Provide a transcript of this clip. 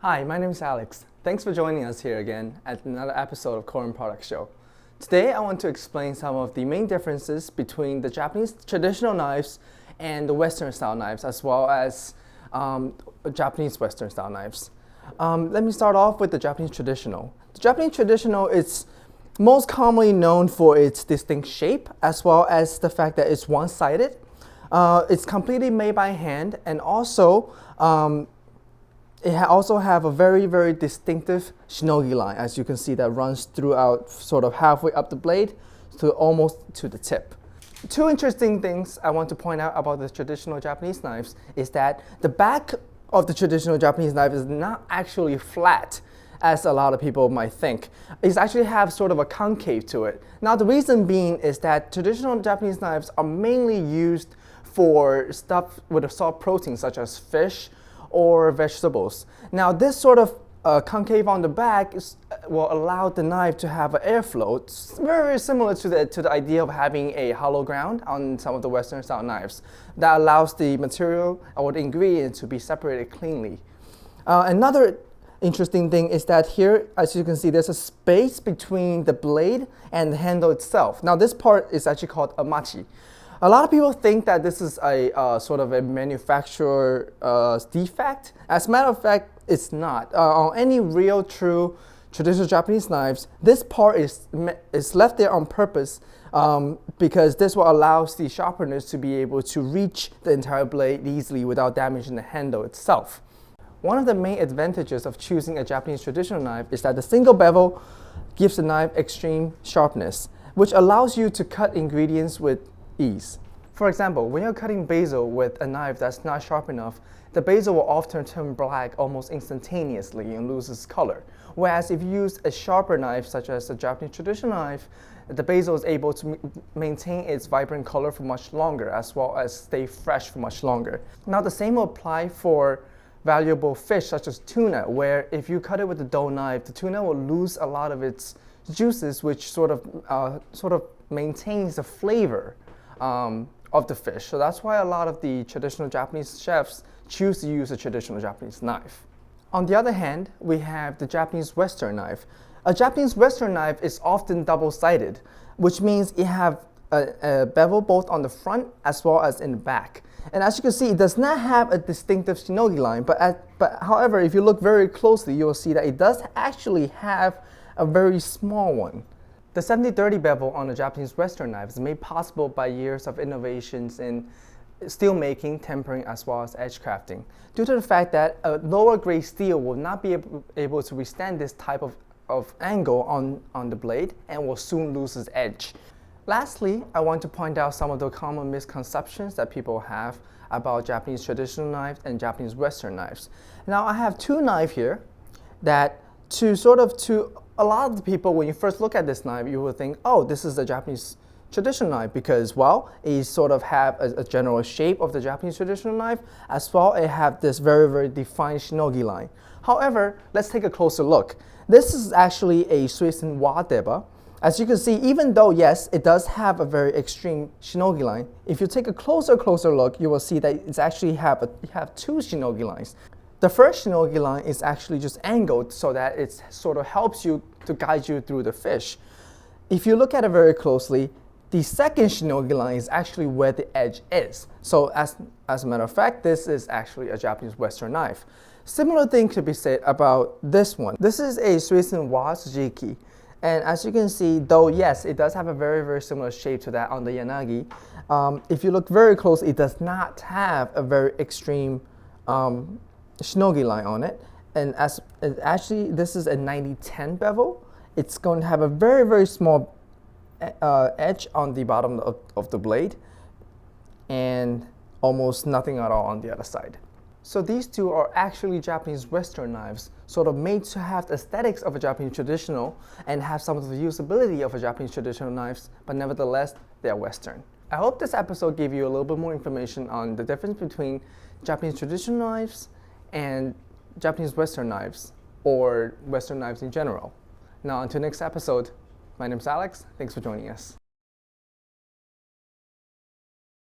Hi, my name is Alex. Thanks for joining us here again at another episode of Korin Product Show. Today I want to explain some of the main differences between the Japanese traditional knives and the Western style knives, as well as Japanese Western style knives. Let me start off with the Japanese traditional. The Japanese traditional is most commonly known for its distinct shape, as well as the fact that it's one-sided. It's completely made by hand, and also it also have a very, very distinctive shinogi line, as you can see, that runs throughout sort of halfway up the blade to almost to the tip. Two interesting things I want to point out about the traditional Japanese knives is that the back of the traditional Japanese knife is not actually flat, as a lot of people might think. It actually have sort of a concave to it. Now the reason being is that traditional Japanese knives are mainly used for stuff with a soft protein, such as fish or vegetables. Now this sort of concave on the back will allow the knife to have an airflow. It's very, very similar to the idea of having a hollow ground on some of the Western style knives. That allows the material or the ingredient to be separated cleanly. Another interesting thing is that here, as you can see, there's a space between the blade and the handle itself. Now this part is actually called a machi. A lot of people think that this is a sort of a manufacturer defect. As a matter of fact, it's not. On any real, true traditional Japanese knives, this part is left there on purpose because this will allow the sharpeners to be able to reach the entire blade easily without damaging the handle itself. One of the main advantages of choosing a Japanese traditional knife is that the single bevel gives the knife extreme sharpness, which allows you to cut ingredients with ease. For example, when you're cutting basil with a knife that's not sharp enough, the basil will often turn black almost instantaneously and loses color. Whereas if you use a sharper knife, such as a Japanese traditional knife, the basil is able to maintain its vibrant color for much longer, as well as stay fresh for much longer. Now the same will apply for valuable fish such as tuna, where if you cut it with a dull knife, the tuna will lose a lot of its juices, which sort of maintains the flavor of the fish. So that's why a lot of the traditional Japanese chefs choose to use a traditional Japanese knife. On the other hand, we have the Japanese Western knife. A Japanese Western knife is often double-sided, which means it have a bevel both on the front as well as in the back. And as you can see, it does not have a distinctive shinogi line, but however, if you look very closely, you will see that it does actually have a very small one. The 70-30 bevel on a Japanese Western knife is made possible by years of innovations in steel making, tempering, as well as edge crafting, due to the fact that a lower grade steel will not be able to withstand this type of angle on the blade and will soon lose its edge. Lastly, I want to point out some of the common misconceptions that people have about Japanese traditional knives and Japanese Western knives. Now I have two knives here that to a lot of the people, when you first look at this knife, you will think, oh, this is a Japanese traditional knife because, well, it sort of have a general shape of the Japanese traditional knife, as well it have this very, very defined shinogi line. However, let's take a closer look. This is actually a Suisun Wadeba. As you can see, even though, yes, it does have a very extreme shinogi line, if you take a closer look, you will see that it's actually have two shinogi lines. The first shinogi line is actually just angled so that it sort of helps you to guide you through the fish. If you look at it very closely, the second shinogi line is actually where the edge is. So as a matter of fact, this is actually a Japanese Western knife. Similar thing could be said about this one. This is a Suisun Wa Sujiki. And as you can see, though, yes, it does have a very, very similar shape to that on the Yanagi. If you look very close, it does not have a very extreme shinogi line on it. And actually, this is a 90-10 bevel. It's going to have a very, very small edge on the bottom of the blade and almost nothing at all on the other side. So these two are actually Japanese Western knives, sort of made to have the aesthetics of a Japanese traditional and have some of the usability of a Japanese traditional knives, but nevertheless, they are Western. I hope this episode gave you a little bit more information on the difference between Japanese traditional knives and Japanese Western knives, or Western knives in general. Now, until next episode, my name is Alex. Thanks for joining us.